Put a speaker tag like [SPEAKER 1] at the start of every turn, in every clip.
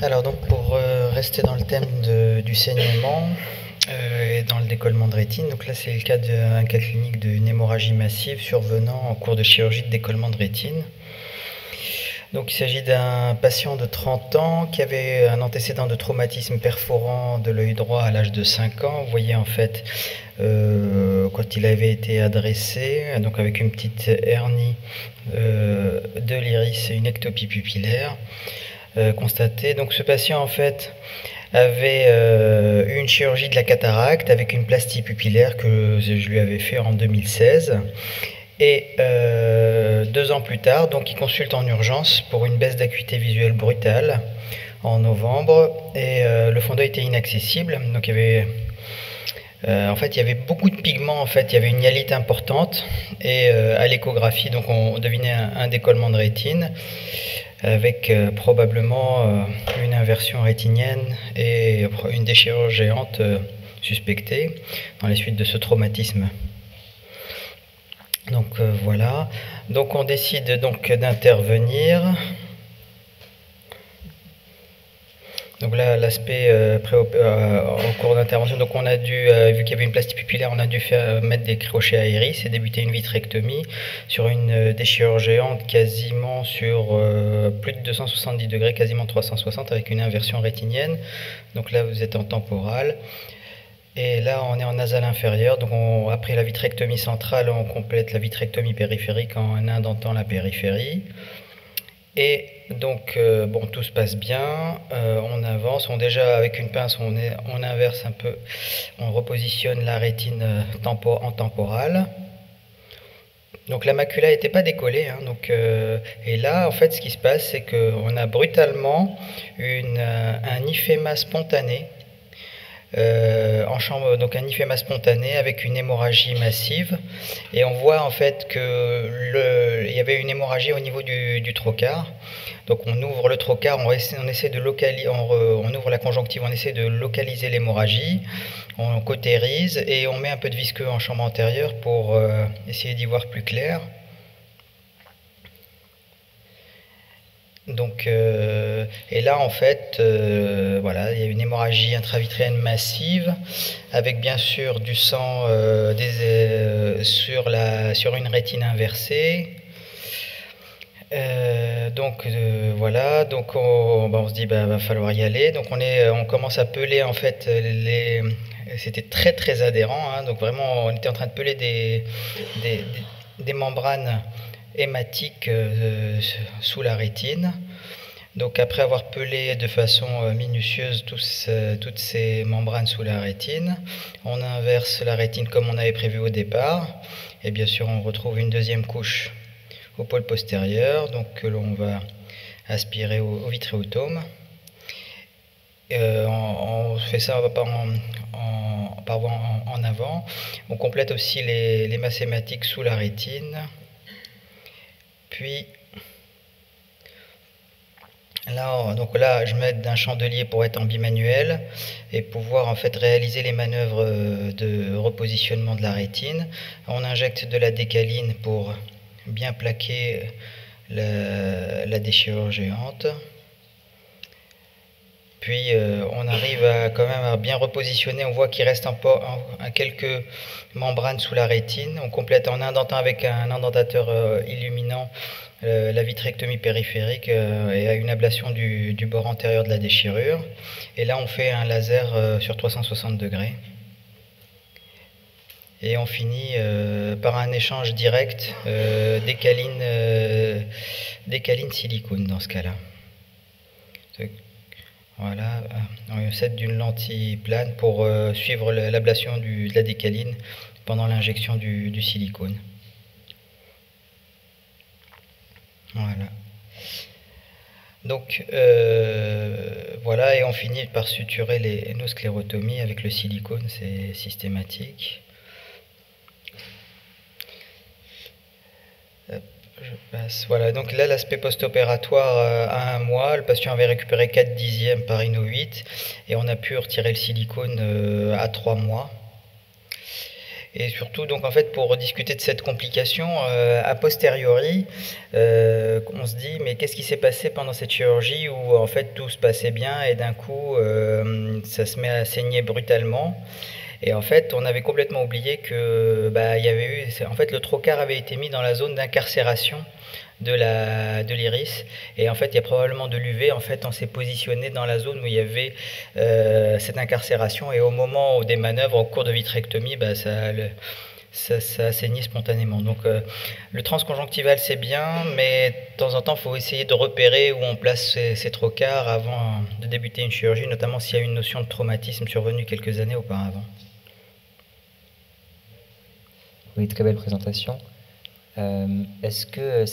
[SPEAKER 1] Alors donc pour rester dans le thème du saignement et dans le décollement de rétine, donc là c'est le cas d'un cas clinique d'une hémorragie massive survenant en cours de chirurgie de décollement de rétine. Donc il s'agit d'un patient de 30 ans qui avait un antécédent de traumatisme perforant de l'œil droit à l'âge de 5 ans. Vous voyez en fait quand il avait été adressé, donc avec une petite hernie de l'iris et une ectopie pupillaire constatée. Donc ce patient en fait avait eu une chirurgie de la cataracte avec une plastie pupillaire que je lui avais fait en 2016. Et 2 ans plus tard, donc il consulte en urgence pour une baisse d'acuité visuelle brutale en novembre. Et le fond d'œil était inaccessible. Donc il y avait en fait, il y avait beaucoup de pigments. En fait, il y avait une hyalite importante. Et à l'échographie, donc on devinait un décollement de rétine avec probablement une inversion rétinienne et une déchirure géante suspectée dans les suites de ce traumatisme. Donc voilà, donc on décide donc d'intervenir. Donc là, l'aspect en cours d'intervention, donc on a dû, vu qu'il y avait une plastie pupillaire, on a dû mettre des crochets à iris et débuter une vitrectomie sur une déchirure géante quasiment sur plus de 270 degrés, quasiment 360 avec une inversion rétinienne. Donc là, vous êtes en temporale. Et là, on est en nasal inférieur, donc après la vitrectomie centrale, on complète la vitrectomie périphérique en indentant la périphérie. Et donc, bon, tout se passe bien, on avance, déjà avec une pince, on inverse un peu, on repositionne la rétine en temporale. Donc la macula n'était pas décollée, hein, et là, en fait, ce qui se passe, c'est qu'on a brutalement un hyphéma spontané. Donc un hyphéma spontané avec une hémorragie massive, et on voit en fait il y avait une hémorragie au niveau du trocar. Donc on ouvre le trocar, on essaie de localiser, on ouvre la conjonctive, on essaie de localiser l'hémorragie, on cautérise et on met un peu de visqueux en chambre antérieure pour essayer d'y voir plus clair. Donc, et là en fait, voilà, il y a une hémorragie intravitréenne massive avec bien sûr du sang sur une rétine inversée. Voilà, donc on se dit va falloir y aller. Donc on commence à peler en fait c'était très très adhérent, hein, donc vraiment on était en train de peler des membranes hématique sous la rétine. Donc après avoir pelé de façon minutieuse toutes ces membranes sous la rétine, on inverse la rétine comme on avait prévu au départ. Et bien sûr on retrouve une deuxième couche au pôle postérieur, donc que l'on va aspirer au vitréotome. On fait ça par voie en avant. On complète aussi les masses hématiques sous la rétine. Puis là, je m'aide d'un chandelier pour être en bimanuel et pouvoir en fait réaliser les manœuvres de repositionnement de la rétine. On injecte de la décaline pour bien plaquer la déchirure géante. Puis on arrive quand même à bien repositionner. On voit qu'il reste quelques membranes sous la rétine. On complète en indentant avec un indentateur illuminant la vitrectomie périphérique et à une ablation du bord antérieur de la déchirure. Et là, on fait un laser sur 360 degrés. Et on finit par un échange direct décaline-silicone dans ce cas-là. Voilà, on s'aide d'une lentille plane pour suivre l'ablation de la décaline pendant l'injection du silicone. Voilà. Donc voilà, et on finit par suturer nos sclérotomies avec le silicone, c'est systématique. Je passe. Voilà, donc là l'aspect post-opératoire à 1 mois, le patient avait récupéré 4/10 par Ino 8 et on a pu retirer le silicone à 3 mois. Et surtout, donc en fait, pour discuter de cette complication, a posteriori, on se dit, mais qu'est-ce qui s'est passé pendant cette chirurgie où en fait tout se passait bien et d'un coup ça se met à saigner brutalement. Et en fait, on avait complètement oublié que il y avait en fait, le trocar avait été mis dans la zone d'incarcération de l'iris. Et en fait, il y a probablement de l'UV. En fait, on s'est positionné dans la zone où il y avait cette incarcération. Et au moment des manœuvres, au cours de vitrectomie, ça a saigné spontanément. Donc le transconjonctival c'est bien, mais de temps en temps il faut essayer de repérer où on place ces trocars avant de débuter une chirurgie, notamment s'il y a une notion de traumatisme survenu quelques années auparavant.
[SPEAKER 2] Oui, très belle présentation. Est-ce que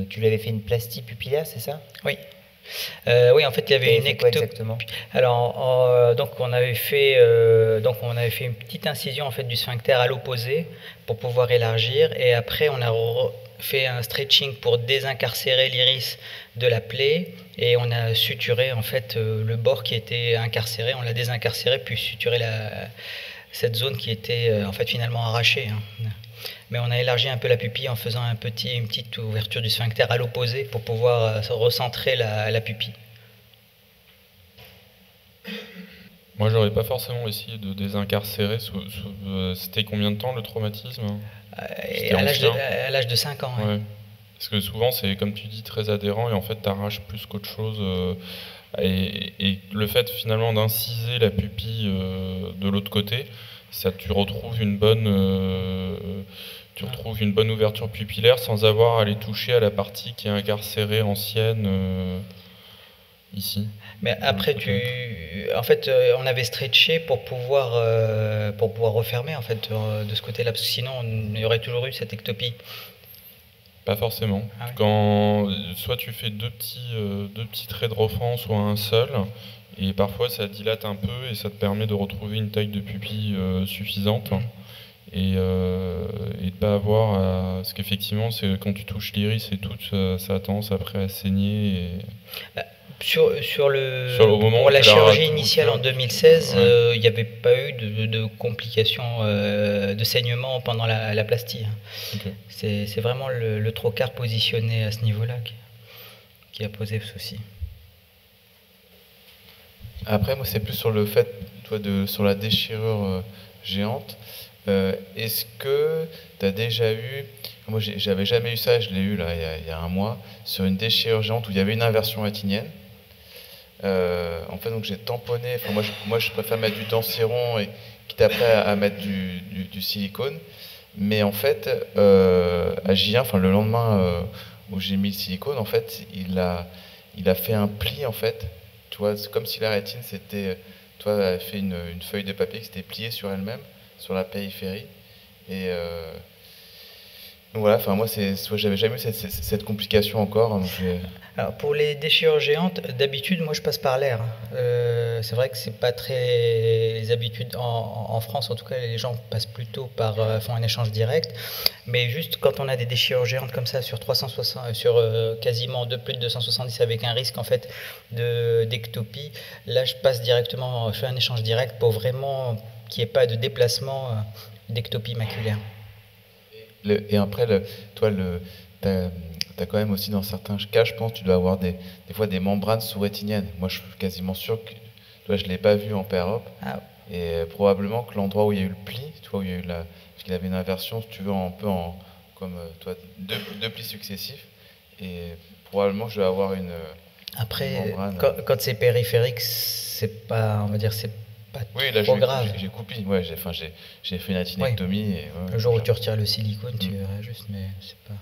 [SPEAKER 2] tu lui avais fait une plastie pupillaire, c'est ça?
[SPEAKER 1] Oui. Oui, en fait, il y avait une
[SPEAKER 2] exactement.
[SPEAKER 1] Alors, donc on avait fait une petite incision en fait du sphincter à l'opposé pour pouvoir élargir, et après on a fait un stretching pour désincarcérer l'iris de la plaie, et on a suturé en fait le bord qui était incarcéré, on l'a désincarcéré puis suturé cette zone qui était en fait finalement arrachée. Mais on a élargi un peu la pupille en faisant une petite ouverture du sphincter à l'opposé pour pouvoir recentrer la pupille.
[SPEAKER 3] Moi, j'aurais pas forcément essayé de désincarcérer. C'était combien de temps le traumatisme?
[SPEAKER 1] À l'âge de 5 ans.
[SPEAKER 3] Ouais. Parce que souvent, c'est, comme tu dis, très adhérent et en fait, t'arraches plus qu'autre chose. Et le fait finalement d'inciser la pupille de l'autre côté, tu retrouves une bonne ouverture pupillaire sans avoir à aller toucher à la partie qui est incarcérée ancienne ici.
[SPEAKER 1] Mais après, en fait, on avait stretché pour pouvoir refermer en fait de ce côté-là, parce que sinon on y aurait toujours eu cette ectopie.
[SPEAKER 3] Pas forcément.
[SPEAKER 1] Ah oui.
[SPEAKER 3] Soit tu fais deux petits traits de refend, soit un seul, et parfois ça dilate un peu et ça te permet de retrouver une taille de pupille suffisante. Et de pas avoir parce qu'effectivement c'est quand tu touches l'iris et tout, ça a tendance après à saigner.
[SPEAKER 1] Pour la chirurgie initiale en 2016, il n'y avait pas eu de complications de saignement pendant la plastie. Okay. C'est vraiment le trocar positionné à ce niveau-là qui a posé souci.
[SPEAKER 4] Après, moi, c'est plus sur le fait, sur la déchirure géante. Est-ce que tu as déjà eu, moi j'avais jamais eu ça, je l'ai eu là il y a un mois, sur une déchirure géante où il y avait une inversion rétinienne. En fait, donc j'ai tamponné, moi je préfère mettre du denséron et quitte après à mettre du silicone. Mais en fait, à J1, le lendemain où j'ai mis le silicone, en fait, il a fait un pli en fait. Tu vois, c'est comme si la rétine avait fait une feuille de papier qui s'était pliée sur elle-même, sur la périphérie. Et donc voilà, moi j'avais jamais eu cette complication encore. Donc
[SPEAKER 1] alors pour les déchirures géantes, d'habitude moi je passe par l'air. C'est vrai que c'est pas très les habitudes en France, en tout cas les gens passent plutôt font un échange direct. Mais juste quand on a des déchirures géantes comme ça sur 360, quasiment plus de 270 avec un risque en fait d'ectopie, là je fais un échange direct pour vraiment qu'il n'y ait pas de déplacement d'ectopie maculaire.
[SPEAKER 4] Et après, toi, t'as quand même aussi dans certains cas, je pense, tu dois avoir des fois des membranes sous-rétiniennes. Moi, je suis quasiment sûr que, toi, je l'ai pas vu en pérope. Ah. Et probablement que l'endroit où il y a eu le pli, tu vois, où il y a eu parce qu'il avait une inversion, si tu veux, un peu comme toi, deux plis successifs. Et probablement, je vais avoir une.
[SPEAKER 1] Après, quand c'est périphérique, c'est pas, on va dire, c'est pas trop grave.
[SPEAKER 4] J'ai coupé, j'ai fait une atinectomie.
[SPEAKER 1] Oui. Le jour où tu retires le silicone, tu verras juste, mais c'est pas.